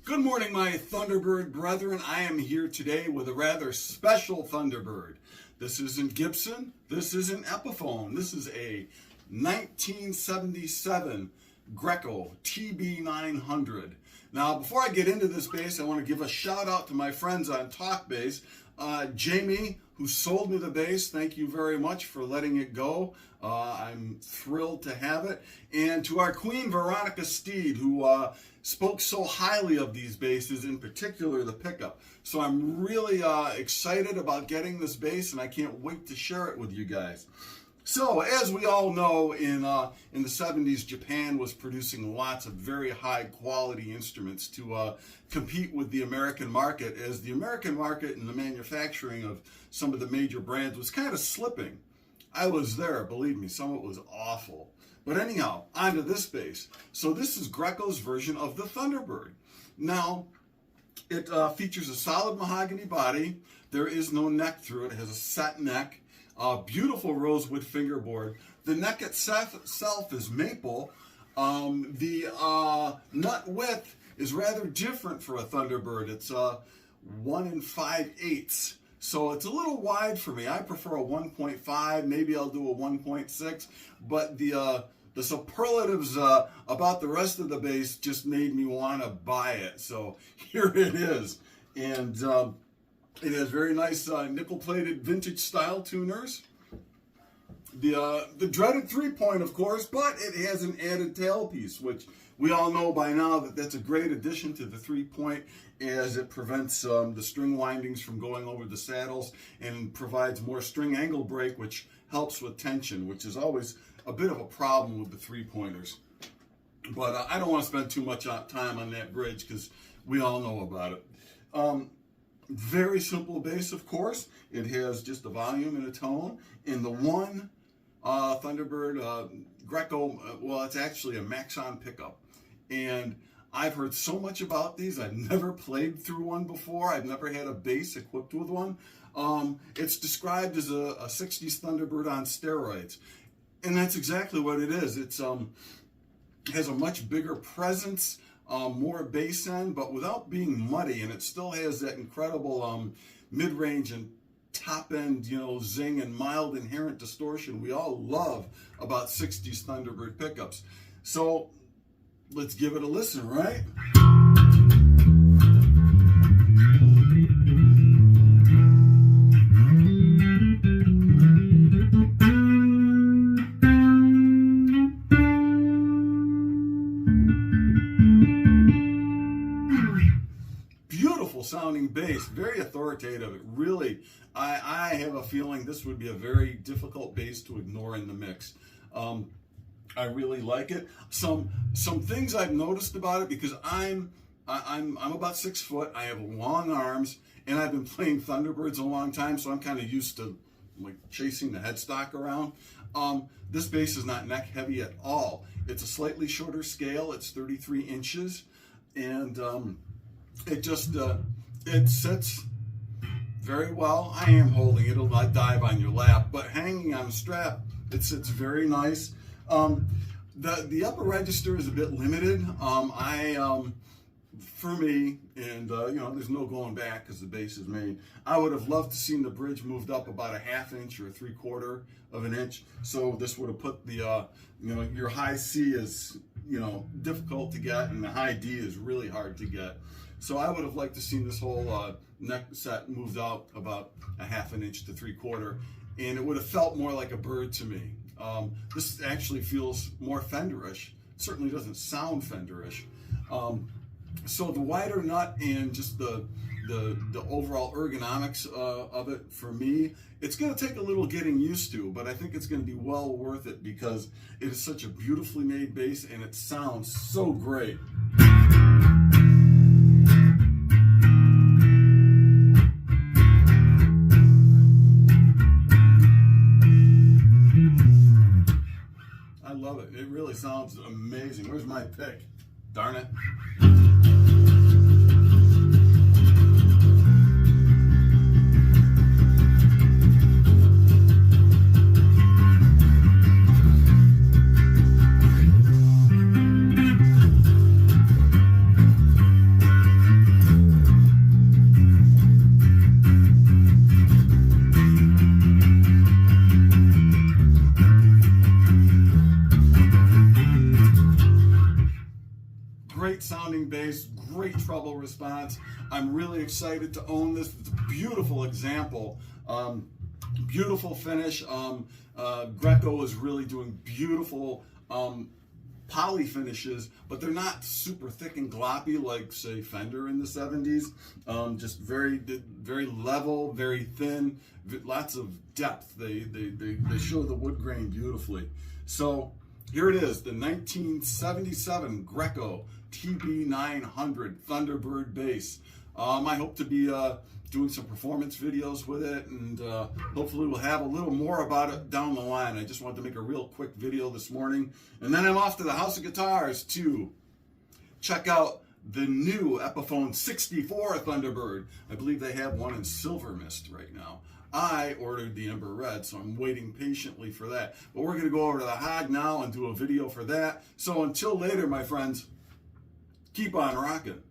Good morning, my Thunderbird brethren. I am here today with a rather special Thunderbird. This isn't Gibson. This isn't Epiphone. This is a 1977 Greco TB900. Now, before I get into this bass, I want to give a shout out to my friends on Talk Bass. Jamie, who sold me the bass, thank you very much for letting it go. I'm thrilled to have it. And to our queen, Veronica Steed, who spoke so highly of these basses, in particular the pickup. So I'm really excited about getting this bass, and I can't wait to share it with you guys. So, as we all know, in the 70s, Japan was producing lots of very high quality instruments to compete with the American market, as the American market and the manufacturing of some of the major brands was kind of slipping. I was there, believe me, some of it was awful. But anyhow, onto this bass. So this is Greco's version of the Thunderbird. Now, it features a solid mahogany body. There is no neck through it. It has a set neck. Beautiful rosewood fingerboard. The neck itself is maple. The nut width is rather different for a Thunderbird. It's 1 5/8. So it's a little wide for me. I prefer a 1.5. Maybe I'll do a 1.6. But the superlatives about the rest of the bass just made me want to buy it. So here it is. And it has very nice nickel-plated vintage style tuners. The dreaded 3-point, of course, but it has an added tailpiece, which we all know by now that that's a great addition to the 3-point, as it prevents the string windings from going over the saddles and provides more string angle break, which helps with tension, which is always a bit of a problem with the 3-pointers. But I don't want to spend too much time on that bridge because we all know about it. Very simple bass, of course. It has just a volume and a tone. In the one Thunderbird Greco, well, it's actually a Maxon pickup. And I've heard so much about these. I've never played through one before. I've never had a bass equipped with one. It's described as a 60s Thunderbird on steroids. And that's exactly what it is. It's has a much bigger presence, more bass end, but without being muddy, and it still has that incredible mid-range and top-end, zing and mild inherent distortion we all love about 60s Thunderbird pickups. So let's give it a listen, right? Sounding bass, very authoritative. It really, I have a feeling this would be a very difficult bass to ignore in the mix. I really like it. Some things I've noticed about it, because I'm about 6 foot. I have long arms, and I've been playing Thunderbirds a long time, so I'm kind of used to like chasing the headstock around. This bass is not neck heavy at all. It's a slightly shorter scale. It's 33 inches, and it just it sits very well. I am holding it. It'll not dive on your lap, but hanging on a strap, it sits very nice. The upper register is a bit limited. For me, and there's no going back because the bass is made. I would have loved to seen the bridge moved up about a 1/2 inch or 3/4 of an inch. So this would have put the your high C is difficult to get, and the high D is really hard to get. So I would have liked to seen this whole neck set moved out about a 1/2 inch to 3/4, and it would have felt more like a bird to me. This actually feels more Fenderish. It certainly doesn't sound Fenderish. So the wider nut and just the overall ergonomics of it, for me, it's going to take a little getting used to, but I think it's going to be well worth it because it is such a beautifully made bass and it sounds so great. I love it. It really sounds amazing. Where's my pick? Darn it. great sounding bass, great treble response. I'm really excited to own this. It's a beautiful example. Beautiful finish. Greco is really doing beautiful poly finishes, but they're not super thick and gloppy like, say, Fender in the 70s. Just very level, very thin, lots of depth. They show the wood grain beautifully. So here it is, the 1977 Greco TB900 Thunderbird bass. I hope to be doing some performance videos with it, and hopefully we'll have a little more about it down the line. I just wanted to make a real quick video this morning, and then I'm off to the House of Guitars to check out the new Epiphone 64 Thunderbird. I believe they have one in Silver Mist right now. I ordered the Ember Red, so I'm waiting patiently for that. But we're going to go over to the Hog now and do a video for that. So until later, my friends, keep on rocking.